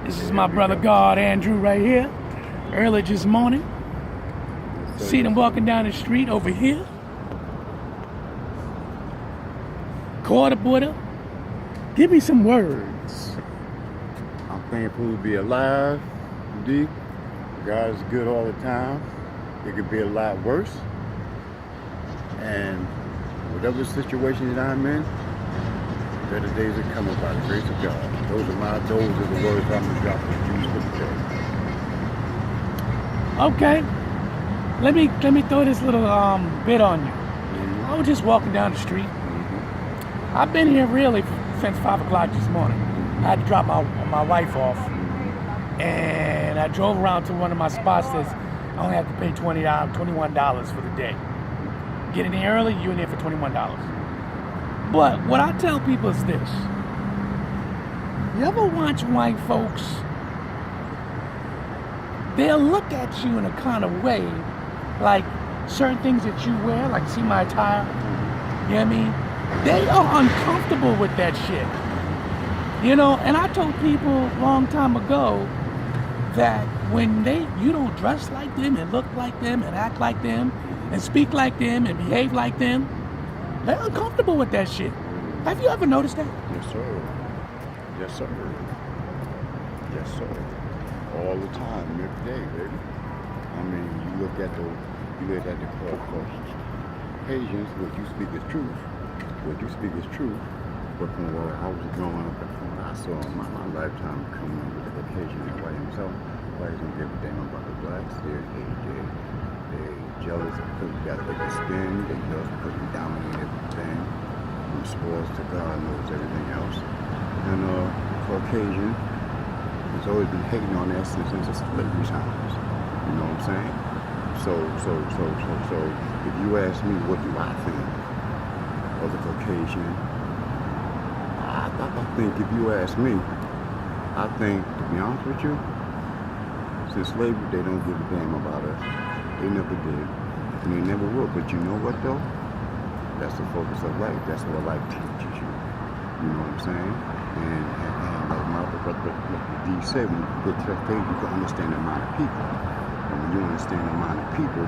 This is my brother God Andrew right here. Early this morning. See them walking down the street over here. Quarter Buddha. Give me some words. I'm thankful to be alive, indeed. God is good all the time. It could be a lot worse. And whatever situation that I'm in, better days are coming by the grace of God. Those are the words I'm going to drop for you for the day. Okay. Let me throw this little bit on you. I was just walking down the street. I've been here really since 5 o'clock this morning. I had to drop my wife off. And I drove around to one of my spots that I only have to pay $21 for the day. Get in there early, you're in there for $21. But what I tell people is this. You ever watch white folks? They'll look at you in a kind of way, like certain things that you wear, like see my attire, you know what I mean? They are uncomfortable with that shit. You know, and I told people a long time ago that when you don't dress like them and look like them and act like them and speak like them and behave like them, they're uncomfortable with that shit. Have you ever noticed that? Yes, sir. Yes, sir. Yes, sir. All the time, every day, baby. I mean, you look at the occasions, what you speak is truth. What you speak is truth. But from where I was growing up and from what I saw in my lifetime coming up with the Caucasian and white himself, whites don't give a damn about the blacks. They're jealous because we got thicker skin. They're jealous because we dominate everything. From sports to God knows everything else. And Caucasian has always been hating on that since the slavery times. You know what I'm saying? So if you ask me what do I think of the Caucasian, I think if you ask me, I think, to be honest with you, since slavery, they don't give a damn about us. They never did, and they never will. But you know what, though? That's the focus of life. That's what life teaches you. You know what I'm saying? And like my brother D said, when you get to that stage, you can understand the mind of people. And when you understand the mind of people,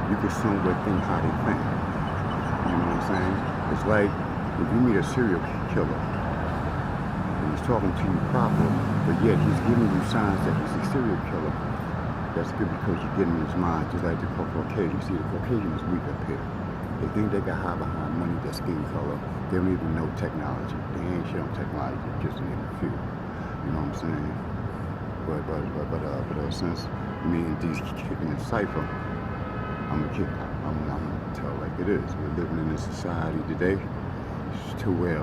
you can somewhat think how they think. You know what I'm saying? It's like if you meet a serial killer, and he's talking to you proper, but yet he's giving you signs that he's a serial killer. That's good because you're getting in his mind, just like the Caucasian. You see, the Caucasian is weak up here. They think they got high behind money, their skin color. They don't even know technology. They ain't shit on technology, just to name a few. You know what I'm saying? But since me and D's kicking in cipher, I'm gonna tell it like it is. We're living in a society today to where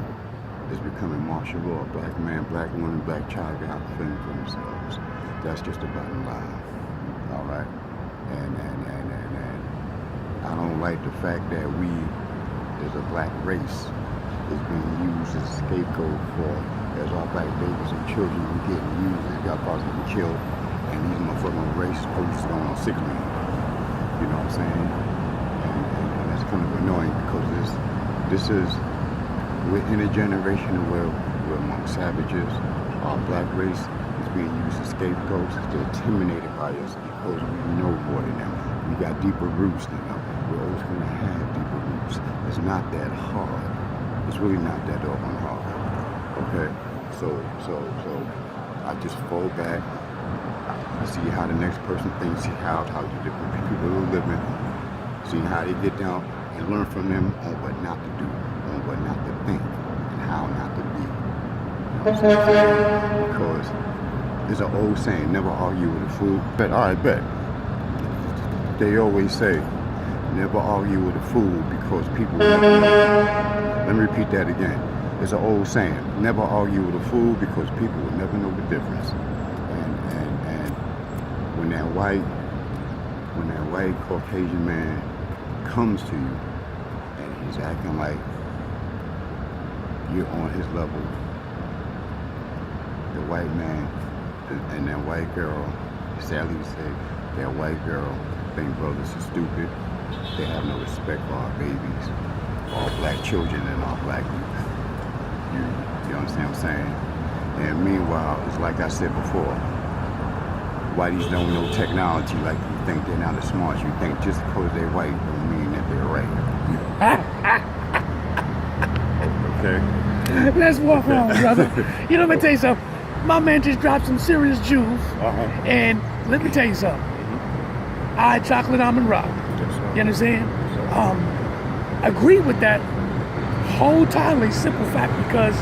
it's becoming martial law. Black man, black woman, black child got to fend for themselves. That's just the bottom line. All right? And I don't like the fact that we, as a black race, is being used as a scapegoat for, as our black babies and children are getting used, as y'all about to be killed, and these motherfucking race police going on sick leave. You know what I'm saying? And that's kind of annoying because this is, we're in a generation where we're among savages. Our black race is being used as scapegoats. They're intimidated by us because we know more than them. We got deeper roots than them. We're always going to have deeper roots. It's not that hard. It's really not that doggone hard. Okay? So I just fall back. I see how the next person thinks, see how the different people are living, see how they get down, and learn from them on what not to do, on what not to think, and how not to be. You know what I'm saying? Because there's an old saying, never argue with a fool. Bet, all right, bet. They always say, never argue with a fool because people will never know. Let me repeat that again. There's an old saying, never argue with a fool because people will never know the difference. And when that white Caucasian man comes to you and he's acting like you're on his level, the white man and that white girl, sadly to say, that white girl think brothers are stupid. They have no respect for our babies, our black children, and our black youth. You understand what I'm saying? And meanwhile, it's like I said before, whiteys don't know technology like you think they're not as smart as you think. Just because they're white don't mean that they're right. Okay? Let's walk on, brother. You know, let me tell you something. My man just dropped some serious jewels. And let me tell you something. I, Chocolate AMUN-RA. You understand? Agree with that wholeheartedly simple fact, because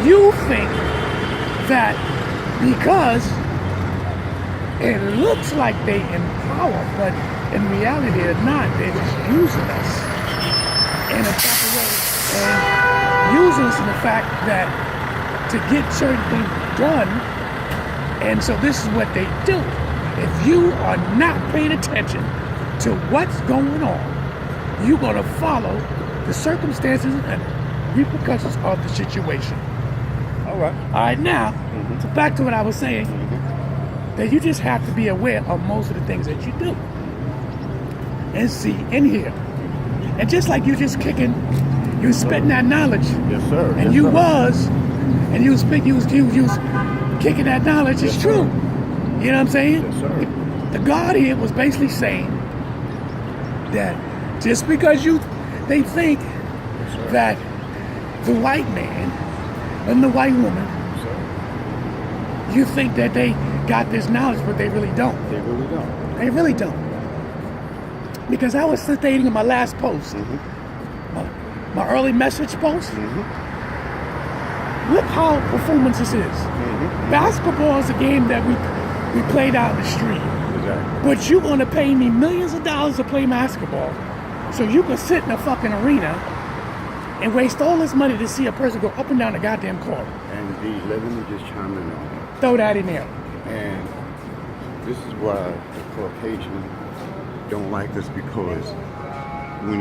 you think that because it looks like they in power, but in reality they're not. They're just using us in a proper way, and using us in the fact that to get certain things done. And so this is what they do. If you are not paying attention to what's going on, you're going to follow the circumstances and repercussions of the situation. All right, now, so back to what I was saying, that you just have to be aware of most of the things that you do and see and hear. And just like you just kicking, you spitting that knowledge. Yes, sir. And you was kicking that knowledge. It's true. You know what I'm saying? Yes, sir. The God here was basically saying that just because they think that the white man and the white woman, you think that they got this knowledge, but they really don't. They really don't. They really don't. Because I was stating in my last post, my early message post, look how performances is. Basketball is a game that we played out in the street. Exactly. But you're going to pay me millions of dollars to play basketball, so you can sit in a fucking arena and waste all this money to see a person go up and down the goddamn court. And let me just chime in on that. Throw that in there. And this is why the Caucasian don't like us, because when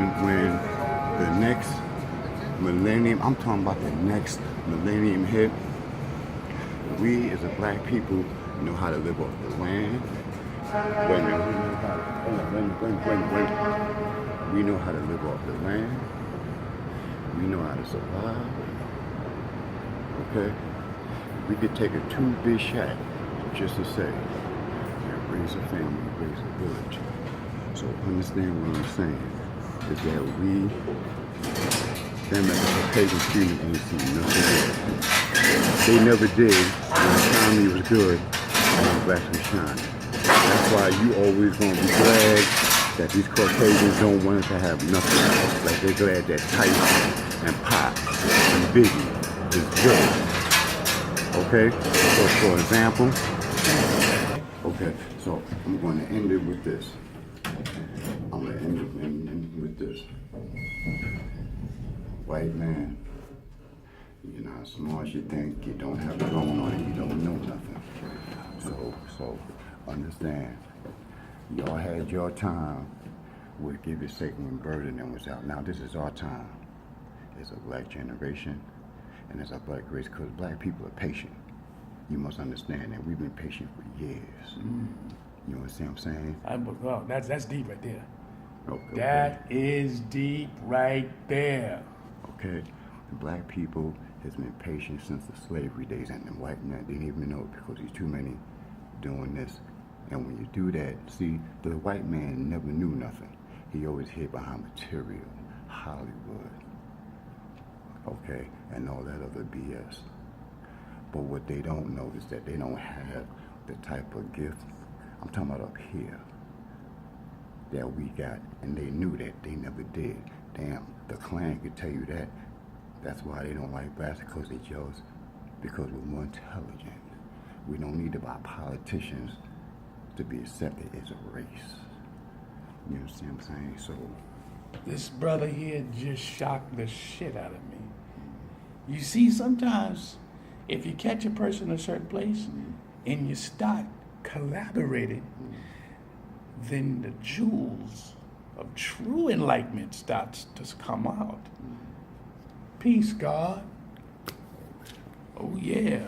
the next millennium, I'm talking about the next millennium hit, we as a black people know how to live off the land. Wait a minute, we know how to live off the land. We know how to survive. Okay? We could take a 2-bit shack just to say, raise a family, raise a village. So understand what I'm saying, is that we, them as a Caucasian community, ain't seen nothing good. They never did when the economy was good and the blacks was shining. That's why you always gonna be glad that these Caucasians don't want us to have nothing. Like they're glad that Tyson and Pop and Biggie is good. Okay? So for example, okay, so I'm going to end it with this. I'm going to end it with this. White man, you're not smart, you think you don't have it going on and you don't know nothing. So understand, y'all had your time with Give It Sake when Burden was out. Now this is our time. It's a black generation and it's a black race, because black people are patient. You must understand that we've been patient for years. You understand what I'm saying? That's deep right there. Okay. That is deep right there. Okay. The black people has been patient since the slavery days, and the white man didn't even know it because there's too many doing this. And when you do that, see, the white man never knew nothing. He always hid behind material, Hollywood, okay, and all that other BS. But what they don't know is that they don't have the type of gift, I'm talking about up here, that we got, and they knew that, they never did. Damn, the Klan could tell you that. That's why they don't like blacks, because they jealous, because we're more intelligent. We don't need to buy politicians to be accepted as a race. You understand what I'm saying? So this brother here just shocked the shit out of me. You see, sometimes if you catch a person in a certain place and you start collaborating, then the jewels of true enlightenment starts to come out. Peace, God. Oh yeah.